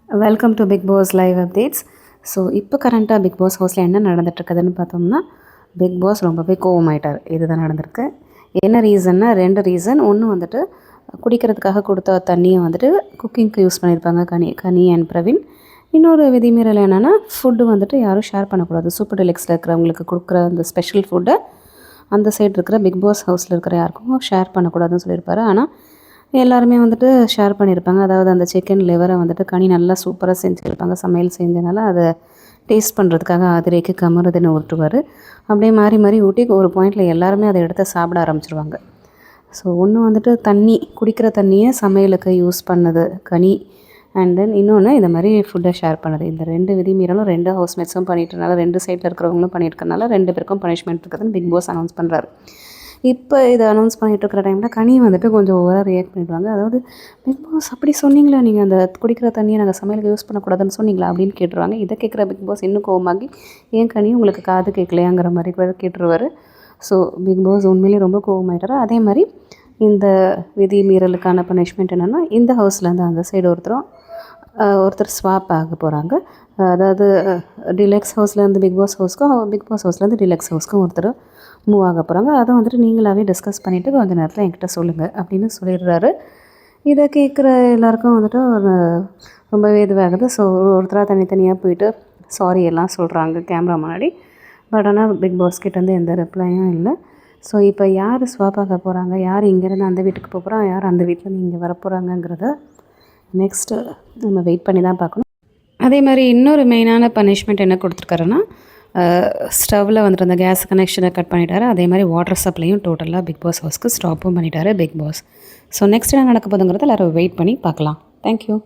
Welcome to Bigg Boss live updates. So இப்போ கரண்ட்டாக big pass ஹவுஸில் என்ன நடந்துட்டுருக்குதுன்னு பார்த்தோம்னா, பிக் பாஸ் ரொம்பவே கோவமாயிட்டார். இதுதான் நடந்திருக்கு. என்ன ரீசன்னா 2 ரீசன். ஒன்று வந்துட்டு குடிக்கிறதுக்காக கொடுத்த தண்ணியை வந்துட்டு குக்கிங்க்கு யூஸ் பண்ணியிருப்பாங்க கனி அண்ட் பிரவீன். இன்னொரு விதிமீறல் என்னென்னா, ஃபுட்டு வந்துட்டு யாரும் ஷேர் பண்ணக்கூடாது. சூப்பர் டெலக்ஸில் இருக்கிறவங்களுக்கு கொடுக்குற அந்த ஸ்பெஷல் ஃபுட்டை அந்த சைடு இருக்கிற பிக் பாஸ் ஹவுஸில் இருக்கிற யாருக்கும் ஷேர் பண்ணக்கூடாதுன்னு சொல்லியிருப்பாரு. ஆனால் எல்லாருமே வந்துட்டு ஷேர் பண்ணியிருப்பாங்க. அதாவது அந்த சிக்கன் லிவரை வந்துட்டு கனி நல்லா சூப்பராக செஞ்சுருப்பாங்க. சமையல் செஞ்சனால அதை டேஸ்ட் பண்ணுறதுக்காக ஆதிரைக்கு கமருதுன்னு ஊட்டுவார். அப்படியே மாறி மாறி ஊட்டி ஒரு பாயிண்டில் எல்லாருமே அதை எடுத்து சாப்பிட ஆரம்பிச்சிருவாங்க. ஸோ ஒன்று வந்துட்டு குடிக்கிற தண்ணியை சமையலுக்கு யூஸ் பண்ணது கனி, அண்ட் தென் இன்னொன்று இந்த மாதிரி ஃபுட்டை ஷேர் பண்ணது. இந்த 2 விதிமீறலும் 2 ஹவுஸ்மேட்ஸும் பண்ணிட்டனால 2 சைடில் இருக்கிறவங்களும் பண்ணியிருக்கனால 2 பேருக்கும் பனிஷ்மெண்ட் இருக்குதுன்னு பிக் பாஸ் அனௌன்ஸ் பண்ணுறாரு. இப்போ இதை அனௌன்ஸ் பண்ணிகிட்டு இருக்கிற டைமில் கனி வந்துட்டு கொஞ்சம் ஓவராக ரியாக்ட் பண்ணிடுவாங்க. அதாவது பிக் பாஸ் அப்படி சொன்னீங்களா, நீங்கள் அந்த குடிக்கிற தண்ணியை நாங்கள் சமையலுக்கு யூஸ் பண்ணக்கூடாதுன்னு சொன்னீங்களா அப்படின்னு கேட்டுருவாங்க. இதை கேட்குற பிக் பாஸ் இன்னும் கோவமாகி, ஏன் கனி உங்களுக்கு காது கேட்கலையாங்கிற மாதிரி கூட கேட்டுருவார். ஸோ பிக் பாஸ் உண்மையிலேயே ரொம்ப கோவமாயிட்டார். அதே மாதிரி இந்த விதி மீறலுக்கான பனிஷ்மெண்ட் என்னென்னா, இந்த ஹவுஸ்லேருந்து அந்த சைடு ஒருத்தர் ஸ்வாப் ஆக போகிறாங்க. அதாவது டிலக்ஸ் ஹவுஸ்லேருந்து பிக் பாஸ் ஹவுஸ்க்கும், பிக் பாஸ் ஹவுஸ்லேருந்து டிலக்ஸ் ஹவுஸ்க்கும் ஒருத்தர் மூவ் ஆக போகிறாங்க. அதை வந்துட்டு நீங்களாகவே டிஸ்கஸ் பண்ணிவிட்டு கொஞ்சம் நேரத்தில் என்கிட்ட சொல்லுங்கள் அப்படின்னு சொல்லிடுறாரு. இதை கேட்குற எல்லாருக்கும் வந்துட்டு ரொம்பவே இதுவாகுது. ஸோ ஒருத்தராக தனித்தனியாக போயிட்டு சாரி எல்லாம் சொல்கிறாங்க கேமரா முன்னாடி. பட் ஆனால் பிக் பாஸ் கிட்டேருந்து எந்த ரிப்ளையும் இல்லை. ஸோ இப்போ யார் ஸ்வாப் ஆக போகிறாங்க, யார் இங்கேருந்து அந்த வீட்டுக்கு போக போகிறோம், யார் அந்த வீட்டிலேருந்து இங்கே வரப்போகிறாங்கங்கிறத நெக்ஸ்ட்டு நம்ம வெயிட் பண்ணி தான் பார்க்கணும். அதே மாதிரி இன்னொரு மெயினான பனிஷ்மெண்ட் என்ன கொடுத்துருக்காருன்னா, ஸ்டவ்வில் வந்துட்டு அந்த கேஸ் கனெக்ஷனை கட் பண்ணிட்டாரு. அதே மாதிரி வாட்டர் சப்ளையும் டோட்டலாக பிக் பாஸ் ஹவுஸ்க்கு ஸ்டாப்பும் பண்ணிட்டாரு பிக் பாஸ். ஸோ நெக்ஸ்ட் என்ன நடக்க போதுங்கிறத எல்லோரும் வெயிட் பண்ணி பார்க்கலாம். தேங்க்யூ.